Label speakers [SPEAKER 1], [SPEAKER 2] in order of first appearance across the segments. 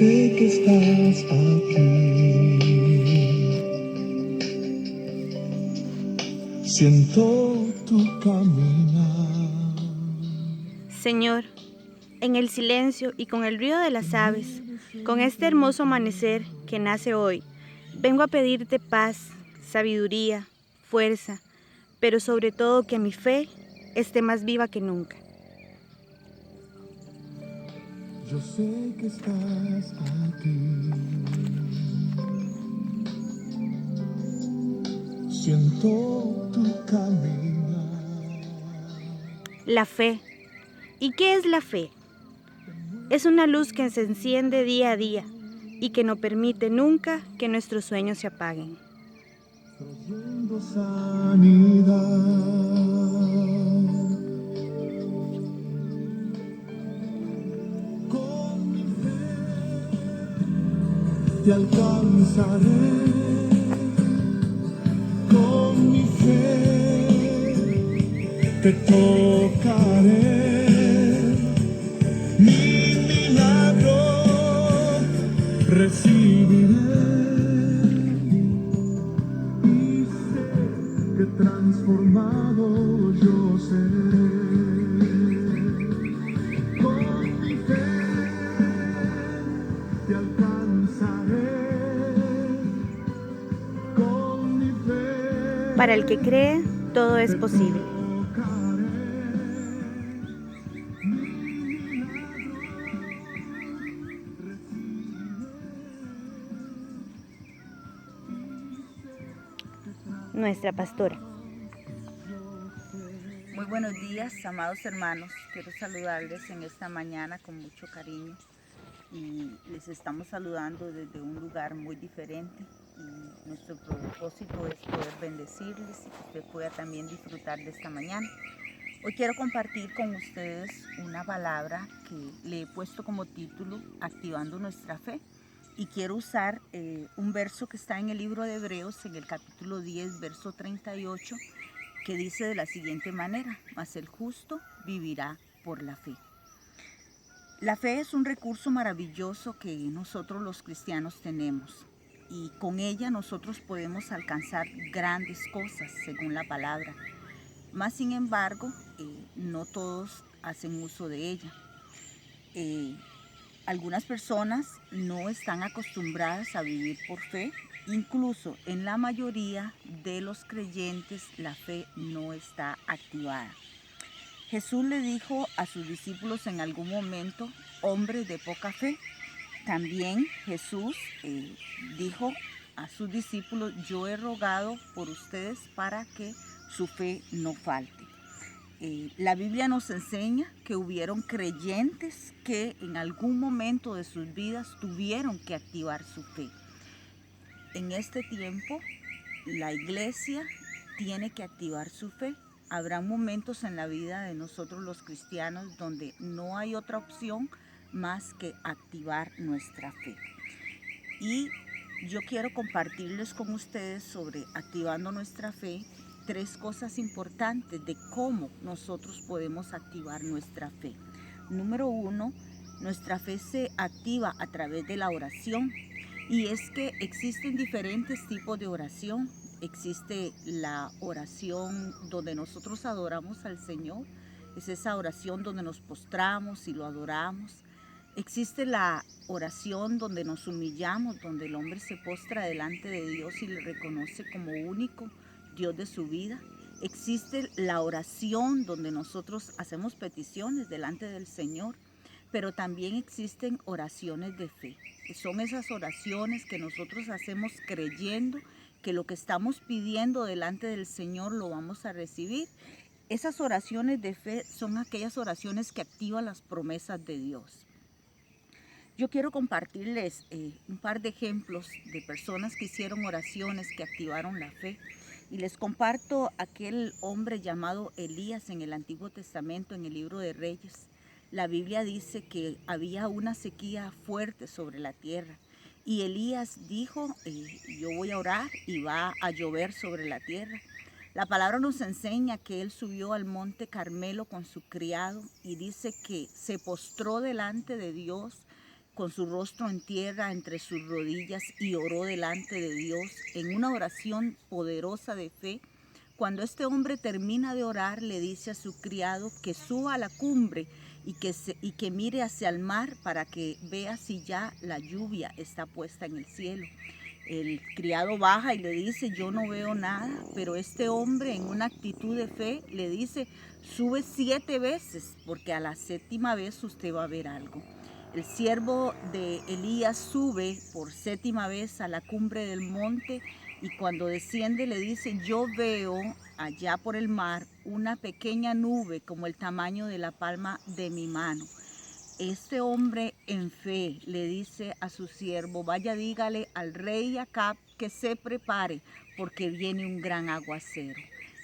[SPEAKER 1] sé que estás aquí. Siento tu caminar.
[SPEAKER 2] Señor, en el silencio y con el ruido de las aves, con este hermoso amanecer que nace hoy, vengo a pedirte paz, sabiduría, fuerza, pero sobre todo que mi fe esté más viva que nunca.
[SPEAKER 1] Yo sé que estás aquí. Siento tu caminar.
[SPEAKER 2] La fe. ¿Y qué es la fe? Es una luz que se enciende día a día y que no permite nunca que nuestros sueños se apaguen.
[SPEAKER 1] Trayendo sanidad. Con mi fe te alcanzaré. Con mi fe te tocaré. Mi milagro recibiré. Y sé que transformado yo seré. Con mi fe te alcanzaré. Con mi fe
[SPEAKER 2] Para el que cree, todo es posible.
[SPEAKER 1] tocaré.
[SPEAKER 2] Nuestra pastora.
[SPEAKER 3] Muy buenos días, amados hermanos. Quiero saludarles en esta mañana con mucho cariño y les estamos saludando desde un lugar muy diferente y nuestro propósito es poder bendecirles y que usted pueda también disfrutar de esta mañana. Hoy quiero compartir con ustedes una palabra que le he puesto como título Activando nuestra fe y quiero usar un verso que está en el libro de Hebreos en el capítulo 10, verso 38, que dice de la siguiente manera: mas el justo vivirá por la fe. La fe es un recurso maravilloso que nosotros los cristianos tenemos y con ella nosotros podemos alcanzar grandes cosas según la palabra. Más sin embargo, no todos hacen uso de ella. Algunas personas no están acostumbradas a vivir por fe. Incluso en la mayoría de los creyentes la fe no está activada. Jesús le dijo a sus discípulos en algún momento, hombres de poca fe. También Jesús dijo a sus discípulos, yo he rogado por ustedes para que su fe no falte. La Biblia nos enseña que hubieron creyentes que en algún momento de sus vidas tuvieron que activar su fe. En este tiempo, la iglesia tiene que activar su fe. Habrá momentos en la vida de nosotros los cristianos donde no hay otra opción más que activar nuestra fe. Y yo quiero compartirles con ustedes sobre activando nuestra fe 3 cosas importantes de cómo nosotros podemos activar nuestra fe. Número 1, nuestra fe se activa a través de la oración. Y es que existen diferentes tipos de oración. Existe la oración donde nosotros adoramos al Señor. Es esa oración donde nos postramos y lo adoramos. Existe la oración donde nos humillamos, donde el hombre se postra delante de Dios y le reconoce como único Dios de su vida. Existe la oración donde nosotros hacemos peticiones delante del Señor, pero también existen oraciones de fe. Son esas oraciones que nosotros hacemos creyendo que lo que estamos pidiendo delante del Señor lo vamos a recibir. Esas oraciones de fe son aquellas oraciones que activan las promesas de Dios. Yo quiero compartirles un par de ejemplos de personas que hicieron oraciones que activaron la fe. Y les comparto aquel hombre llamado Elías en el Antiguo Testamento, en el libro de Reyes. La Biblia dice que había una sequía fuerte sobre la tierra. Y Elías dijo, yo voy a orar y va a llover sobre la tierra. La palabra nos enseña que él subió al monte Carmelo con su criado y dice que se postró delante de Dios, con su rostro en tierra entre sus rodillas y oró delante de Dios en una oración poderosa de fe. Cuando este hombre termina de orar, le dice a su criado que suba a la cumbre y que mire hacia el mar para que vea si ya la lluvia está puesta en el cielo. El criado baja y le dice, yo no veo nada, pero este hombre en una actitud de fe le dice, sube 7 veces, porque a la 7ª vez usted va a ver algo. El siervo de Elías sube por 7ª vez a la cumbre del monte y cuando desciende le dice, yo veo allá por el mar una pequeña nube como el tamaño de la palma de mi mano. Este hombre en fe le dice a su siervo, vaya dígale al rey Acab que se prepare porque viene un gran aguacero.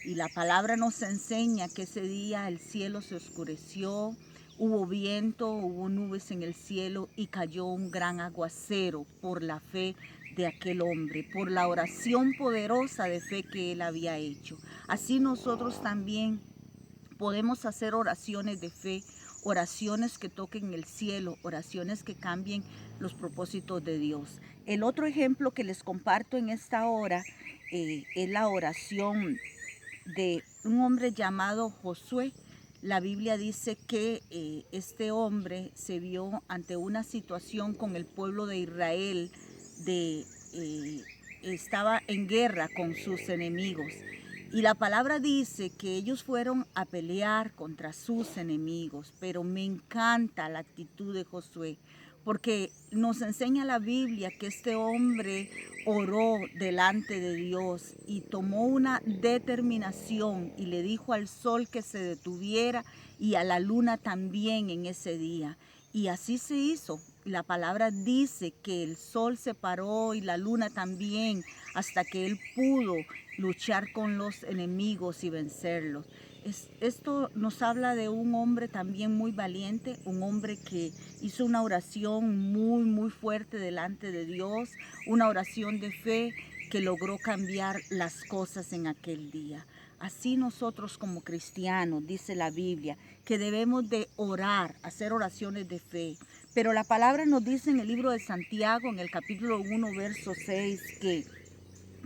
[SPEAKER 3] Y la palabra nos enseña que ese día el cielo se oscureció, hubo viento, hubo nubes en el cielo y cayó un gran aguacero por la fe de aquel hombre, por la oración poderosa de fe que él había hecho. Así nosotros también podemos hacer oraciones de fe, oraciones que toquen el cielo, oraciones que cambien los propósitos de Dios. El otro ejemplo que les comparto en esta hora es la oración de un hombre llamado Josué. La Biblia dice que este hombre se vio ante una situación con el pueblo de Israel, estaba en guerra con sus enemigos. Y la palabra dice que ellos fueron a pelear contra sus enemigos, pero me encanta la actitud de Josué, porque nos enseña la Biblia que este hombre oró delante de Dios y tomó una determinación y le dijo al sol que se detuviera y a la luna también en ese día. Y así se hizo. La palabra dice que el sol se paró y la luna también hasta que él pudo luchar con los enemigos y vencerlos. Esto nos habla de un hombre también muy valiente, un hombre que hizo una oración muy fuerte delante de Dios, una oración de fe que logró cambiar las cosas en aquel día. Así nosotros como cristianos, dice la Biblia, que debemos de orar, hacer oraciones de fe. Pero la palabra nos dice en el libro de Santiago, en el capítulo 1, verso 6, que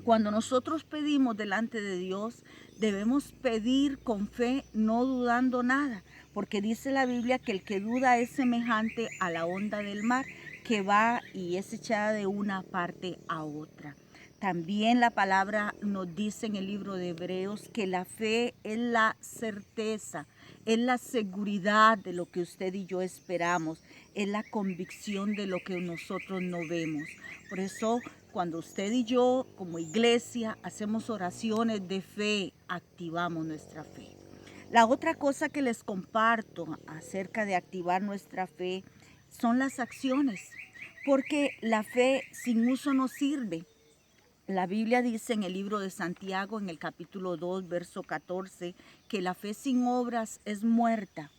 [SPEAKER 3] cuando nosotros pedimos delante de Dios, debemos pedir con fe, no dudando nada, porque dice la Biblia que el que duda es semejante a la onda del mar, que va y es echada de una parte a otra. También la palabra nos dice en el libro de Hebreos que la fe es la certeza, es la seguridad de lo que usted y yo esperamos, es la convicción de lo que nosotros no vemos. Por eso, cuando usted y yo como iglesia hacemos oraciones de fe, activamos nuestra fe. La otra cosa que les comparto acerca de activar nuestra fe son las acciones, porque la fe sin uso no sirve. La Biblia dice en el libro de Santiago, en el capítulo 2, verso 14, que la fe sin obras es muerta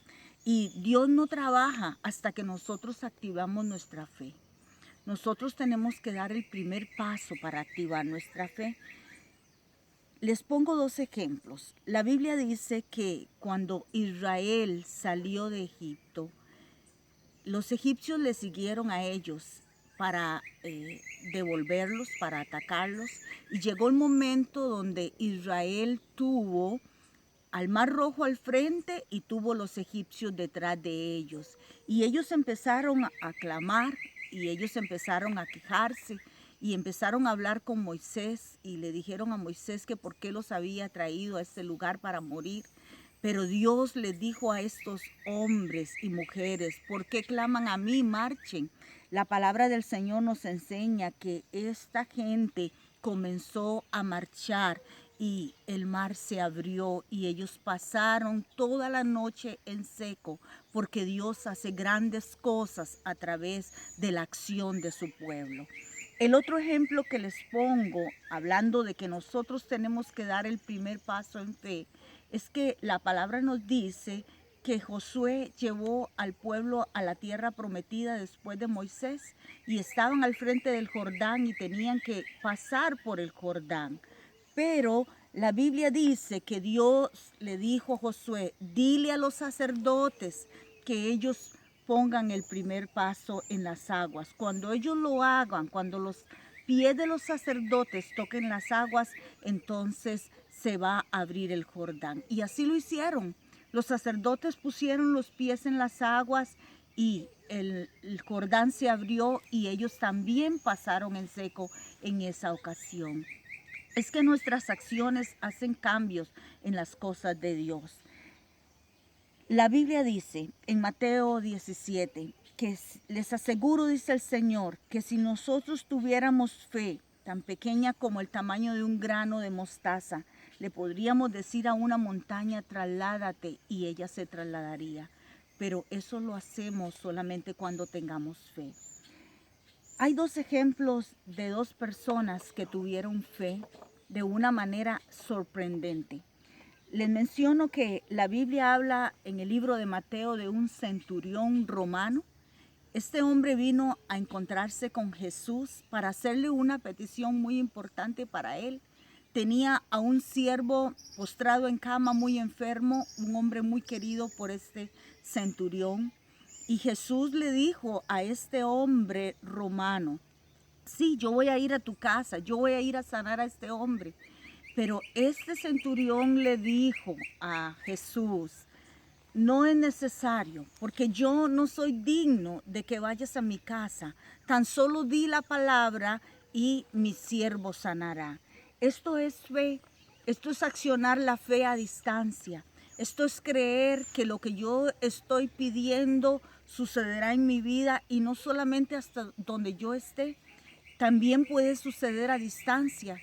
[SPEAKER 3] y Dios no trabaja hasta que nosotros activamos nuestra fe. Nosotros tenemos que dar el primer paso para activar nuestra fe. Les pongo 2 ejemplos. La Biblia dice que cuando Israel salió de Egipto, los egipcios le siguieron a ellos para devolverlos, para atacarlos. Y llegó el momento donde Israel tuvo al Mar Rojo al frente y tuvo los egipcios detrás de ellos. Y ellos empezaron a clamar y ellos empezaron a quejarse y empezaron a hablar con Moisés y le dijeron a Moisés que por qué los había traído a este lugar para morir. Pero Dios les dijo a estos hombres y mujeres, ¿por qué claman a mí? Marchen. La palabra del Señor nos enseña que esta gente comenzó a marchar y el mar se abrió y ellos pasaron toda la noche en seco, porque Dios hace grandes cosas a través de la acción de su pueblo. El otro ejemplo que les pongo, hablando de que nosotros tenemos que dar el primer paso en fe, es que la palabra nos dice que Josué llevó al pueblo a la tierra prometida después de Moisés y estaban al frente del Jordán y tenían que pasar por el Jordán. Pero la Biblia dice que Dios le dijo a Josué, dile a los sacerdotes que ellos pongan el primer paso en las aguas. Cuando ellos lo hagan, cuando los pies de los sacerdotes toquen las aguas, entonces se va a abrir el Jordán. Y así lo hicieron. Los sacerdotes pusieron los pies en las aguas y el Jordán se abrió y ellos también pasaron en seco en esa ocasión. Es que nuestras acciones hacen cambios en las cosas de Dios. La Biblia dice en Mateo 17 que les aseguro, dice el Señor, que si nosotros tuviéramos fe tan pequeña como el tamaño de un grano de mostaza, le podríamos decir a una montaña, trasládate, y ella se trasladaría. Pero eso lo hacemos solamente cuando tengamos fe. Hay dos ejemplos de dos personas que tuvieron fe de una manera sorprendente. Les menciono que la Biblia habla en el libro de Mateo de un centurión romano. Este hombre vino a encontrarse con Jesús para hacerle una petición muy importante para él. Tenía a un siervo postrado en cama, muy enfermo, un hombre muy querido por este centurión. Y Jesús le dijo a este hombre romano, sí, yo voy a ir a tu casa, yo voy a ir a sanar a este hombre. Pero este centurión le dijo a Jesús, no es necesario, porque yo no soy digno de que vayas a mi casa. Tan solo di la palabra y mi siervo sanará. Esto es fe, esto es accionar la fe a distancia. Esto es creer que lo que yo estoy pidiendo sucederá en mi vida y no solamente hasta donde yo esté, también puede suceder a distancia.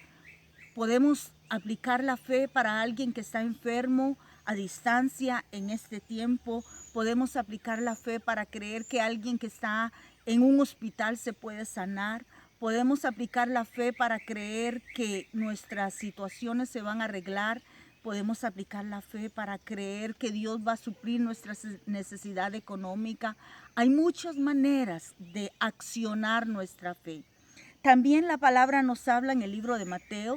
[SPEAKER 3] Podemos aplicar la fe para alguien que está enfermo a distancia en este tiempo. Podemos aplicar la fe para creer que alguien que está en un hospital se puede sanar. Podemos aplicar la fe para creer que nuestras situaciones se van a arreglar. Podemos aplicar la fe para creer que Dios va a suplir nuestra necesidad económica. Hay muchas maneras de accionar nuestra fe. También la palabra nos habla en el libro de Mateo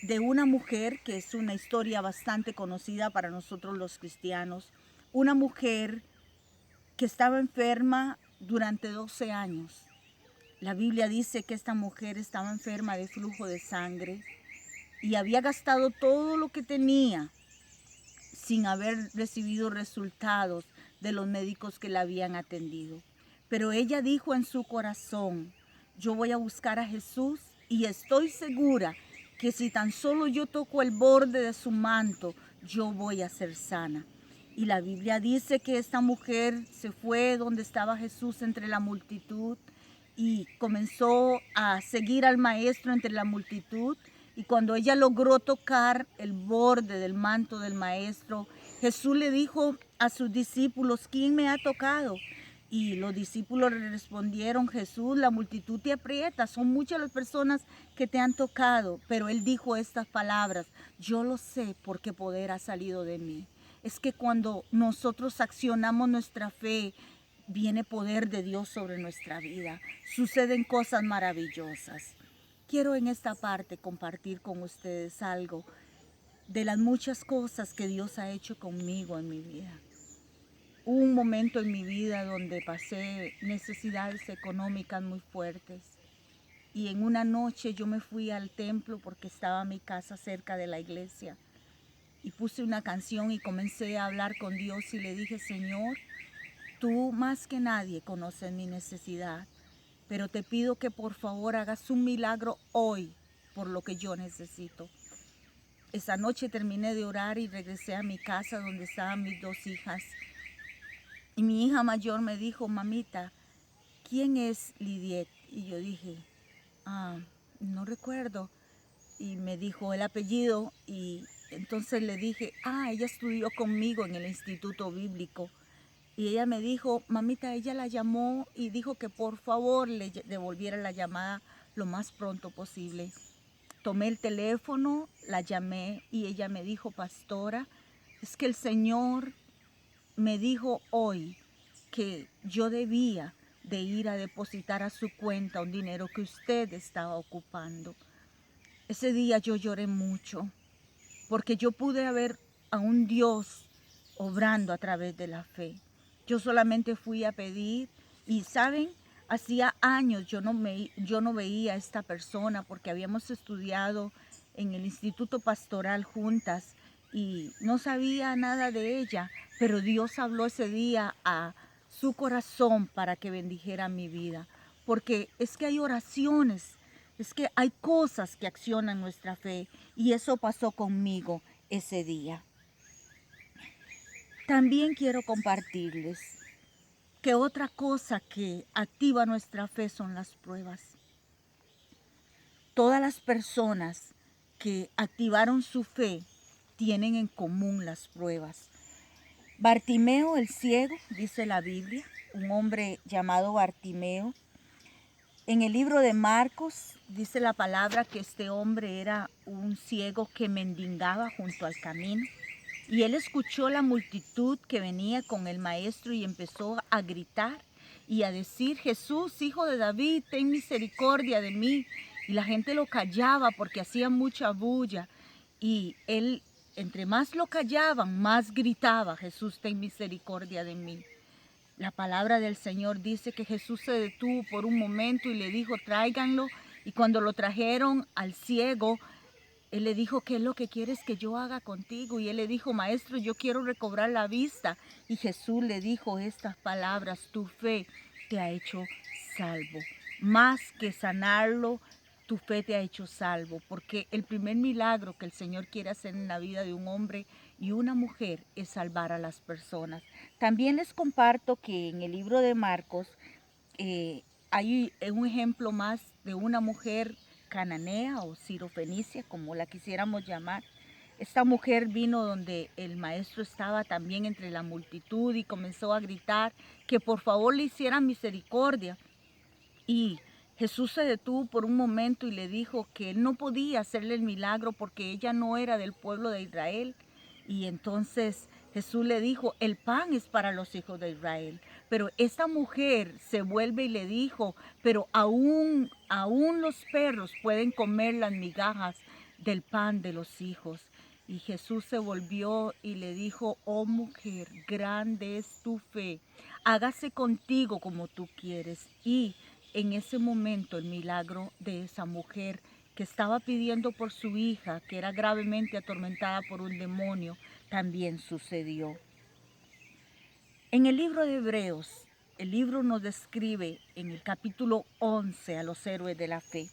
[SPEAKER 3] de una mujer que es una historia bastante conocida para nosotros los cristianos. Una mujer que estaba enferma durante 12 años. La Biblia dice que esta mujer estaba enferma de flujo de sangre y había gastado todo lo que tenía sin haber recibido resultados de los médicos que la habían atendido. Pero ella dijo en su corazón, yo voy a buscar a Jesús y estoy segura que si tan solo yo toco el borde de su manto, yo voy a ser sana. Y la Biblia dice que esta mujer se fue donde estaba Jesús entre la multitud y comenzó a seguir al maestro entre la multitud. Y cuando ella logró tocar el borde del manto del maestro, Jesús le dijo a sus discípulos, ¿quién me ha tocado? Y los discípulos le respondieron, Jesús, la multitud te aprieta, son muchas las personas que te han tocado. Pero él dijo estas palabras, yo lo sé porque poder ha salido de mí. Es que cuando nosotros accionamos nuestra fe, viene poder de Dios sobre nuestra vida. Suceden cosas maravillosas. Quiero en esta parte compartir con ustedes algo de las muchas cosas que Dios ha hecho conmigo en mi vida. Hubo un momento en mi vida donde pasé necesidades económicas muy fuertes y en una noche yo me fui al templo porque estaba mi casa cerca de la iglesia y puse una canción y comencé a hablar con Dios y le dije, Señor, tú más que nadie conoces mi necesidad, pero te pido que por favor hagas un milagro hoy por lo que yo necesito. Esa noche terminé de orar y regresé a mi casa donde estaban mis dos hijas. Y mi hija mayor me dijo, mamita, ¿quién es Lidiet? Y yo dije, no recuerdo. Y me dijo el apellido y entonces le dije, ella estudió conmigo en el Instituto Bíblico. Y ella me dijo, mamita, ella la llamó y dijo que por favor le devolviera la llamada lo más pronto posible. Tomé el teléfono, la llamé y ella me dijo, pastora, es que el Señor me dijo hoy que yo debía de ir a depositar a su cuenta un dinero que usted estaba ocupando. Ese día yo lloré mucho porque yo pude ver a un Dios obrando a través de la fe. Yo solamente fui a pedir y, ¿saben? Hacía años yo no veía a esta persona porque habíamos estudiado en el Instituto Pastoral juntas y no sabía nada de ella, pero Dios habló ese día a su corazón para que bendijera mi vida, porque es que hay oraciones, es que hay cosas que accionan nuestra fe y eso pasó conmigo ese día. También quiero compartirles que otra cosa que activa nuestra fe son las pruebas. Todas las personas que activaron su fe tienen en común las pruebas. Bartimeo el ciego, dice la Biblia, un hombre llamado Bartimeo. En el libro de Marcos dice la palabra que este hombre era un ciego que mendigaba junto al camino. Y él escuchó la multitud que venía con el maestro y empezó a gritar y a decir: Jesús, hijo de David, ten misericordia de mí. Y la gente lo callaba porque hacía mucha bulla. Y él, entre más lo callaban, más gritaba: Jesús, ten misericordia de mí. La palabra del Señor dice que Jesús se detuvo por un momento y le dijo: tráiganlo. Y cuando lo trajeron al ciego, él le dijo: ¿qué es lo que quieres que yo haga contigo? Y él le dijo: maestro, yo quiero recobrar la vista. Y Jesús le dijo estas palabras: tu fe te ha hecho salvo. Más que sanarlo, tu fe te ha hecho salvo. Porque el primer milagro que el Señor quiere hacer en la vida de un hombre y una mujer es salvar a las personas. También les comparto que en el libro de Marcos hay un ejemplo más de una mujer cananea o sirofenicia, como la quisiéramos llamar. Esta mujer vino donde el maestro estaba también entre la multitud y comenzó a gritar que por favor le hicieran misericordia. Y Jesús se detuvo por un momento y le dijo que él no podía hacerle el milagro porque ella no era del pueblo de Israel. Y entonces Jesús le dijo: el pan es para los hijos de Israel. Pero esta mujer se vuelve y le dijo: pero aún los perros pueden comer las migajas del pan de los hijos. Y Jesús se volvió y le dijo: oh mujer, grande es tu fe, hágase contigo como tú quieres. Y en ese momento el milagro de esa mujer que estaba pidiendo por su hija, que era gravemente atormentada por un demonio, también sucedió. En el libro de Hebreos, el libro nos describe en el capítulo 11 a los héroes de la fe.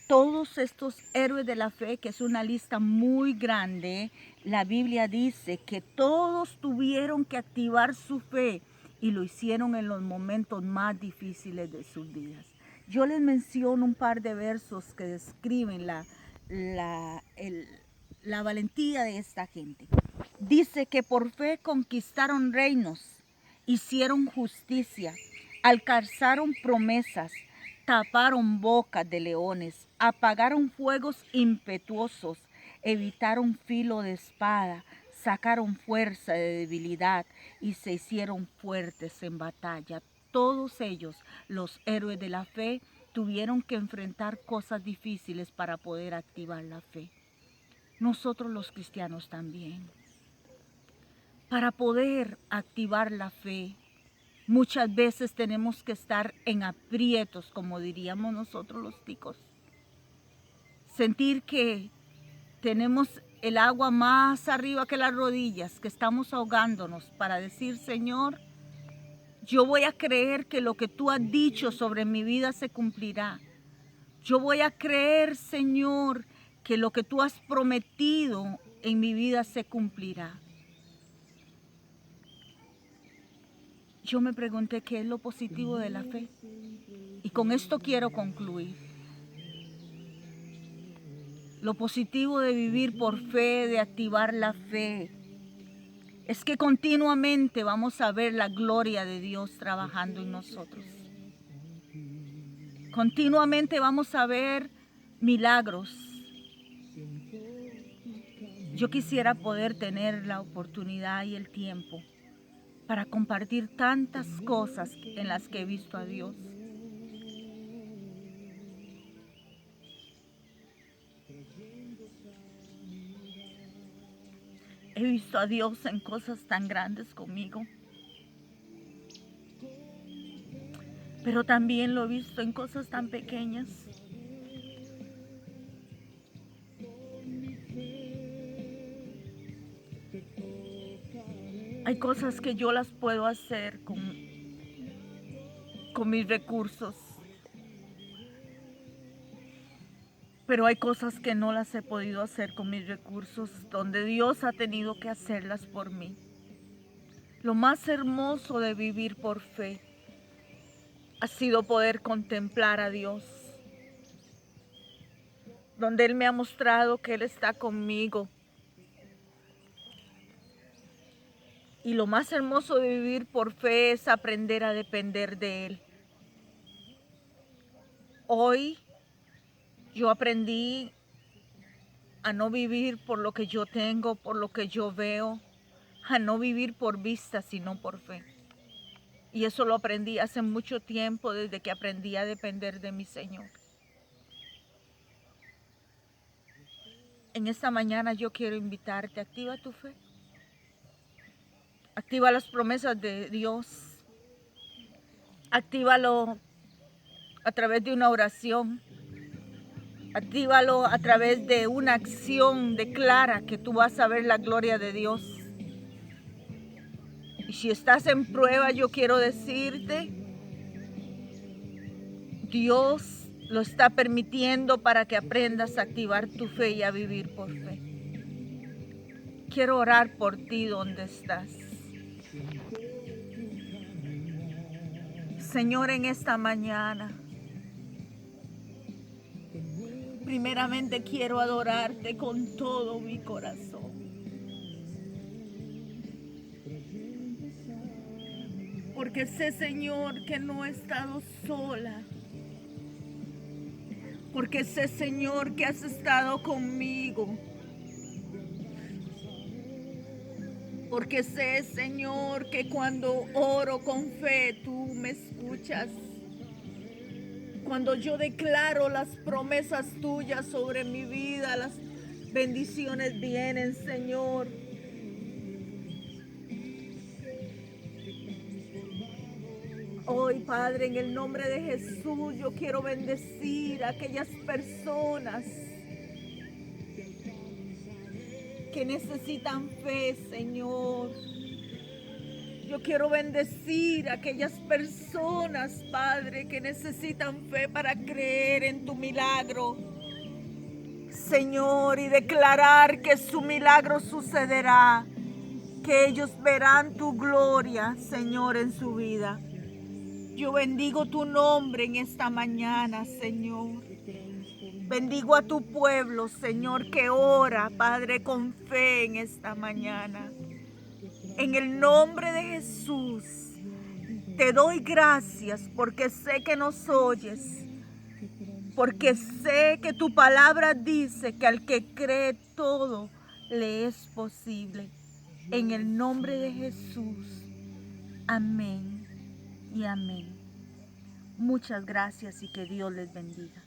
[SPEAKER 3] Todos estos héroes de la fe, que es una lista muy grande, la Biblia dice que todos tuvieron que activar su fe y lo hicieron en los momentos más difíciles de sus vidas. Yo les menciono un par de versos que describen la valentía de esta gente. Dice que por fe conquistaron reinos, hicieron justicia, alcanzaron promesas, taparon bocas de leones, apagaron fuegos impetuosos, evitaron filo de espada, sacaron fuerza de debilidad y se hicieron fuertes en batalla. Todos ellos, los héroes de la fe, tuvieron que enfrentar cosas difíciles para poder activar la fe. Nosotros los cristianos también. Para poder activar la fe, muchas veces tenemos que estar en aprietos, como diríamos nosotros los ticos. Sentir que tenemos el agua más arriba que las rodillas, que estamos ahogándonos, para decir: Señor, yo voy a creer que lo que tú has dicho sobre mi vida se cumplirá. Yo voy a creer, Señor, que lo que tú has prometido en mi vida se cumplirá. Yo me pregunté qué es lo positivo de la fe. Y con esto quiero concluir. Lo positivo de vivir por fe, de activar la fe, es que continuamente vamos a ver la gloria de Dios trabajando en nosotros. Continuamente vamos a ver milagros. Yo quisiera poder tener la oportunidad y el tiempo para compartir tantas cosas en las que he visto a Dios. He visto a Dios en cosas tan grandes conmigo. pero también lo he visto en cosas tan pequeñas. Hay cosas que yo las puedo hacer con mis recursos, pero hay cosas que no las he podido hacer con mis recursos, donde Dios ha tenido que hacerlas por mí. Lo más hermoso de vivir por fe ha sido poder contemplar a Dios, donde Él me ha mostrado que Él está conmigo. Y lo más hermoso de vivir por fe es aprender a depender de Él. Hoy yo aprendí a no vivir por lo que yo tengo, por lo que yo veo, a no vivir por vista, sino por fe. Y eso lo aprendí hace mucho tiempo, desde que aprendí a depender de mi Señor. En esta mañana yo quiero invitarte, activa tu fe. Activa las promesas de Dios. Actívalo a través de una oración. Actívalo a través de una acción. Declara que tú vas a ver la gloria de Dios. Y si estás en prueba, yo quiero decirte, Dios lo está permitiendo para que aprendas a activar tu fe y a vivir por fe. Quiero orar por ti donde estás. Señor, en esta mañana, primeramente quiero adorarte con todo mi corazón. Porque sé, Señor, que no he estado sola. Porque sé, Señor, que has estado conmigo. Porque sé, Señor, que cuando oro con fe, tú me escuchas. Cuando yo declaro las promesas tuyas sobre mi vida, las bendiciones vienen, Señor. Hoy, Padre, en el nombre de Jesús, yo quiero bendecir a aquellas personas que necesitan fe, Señor. Yo quiero bendecir a aquellas personas, Padre, que necesitan fe para creer en tu milagro, Señor, y declarar que su milagro sucederá, que ellos verán tu gloria, Señor, en su vida. Yo bendigo tu nombre en esta mañana, Señor. Bendigo a tu pueblo, Señor, que ora, Padre, con fe en esta mañana. En el nombre de Jesús, te doy gracias porque sé que nos oyes, porque sé que tu palabra dice que al que cree todo le es posible. En el nombre de Jesús, amén y amén. Muchas gracias y que Dios les bendiga.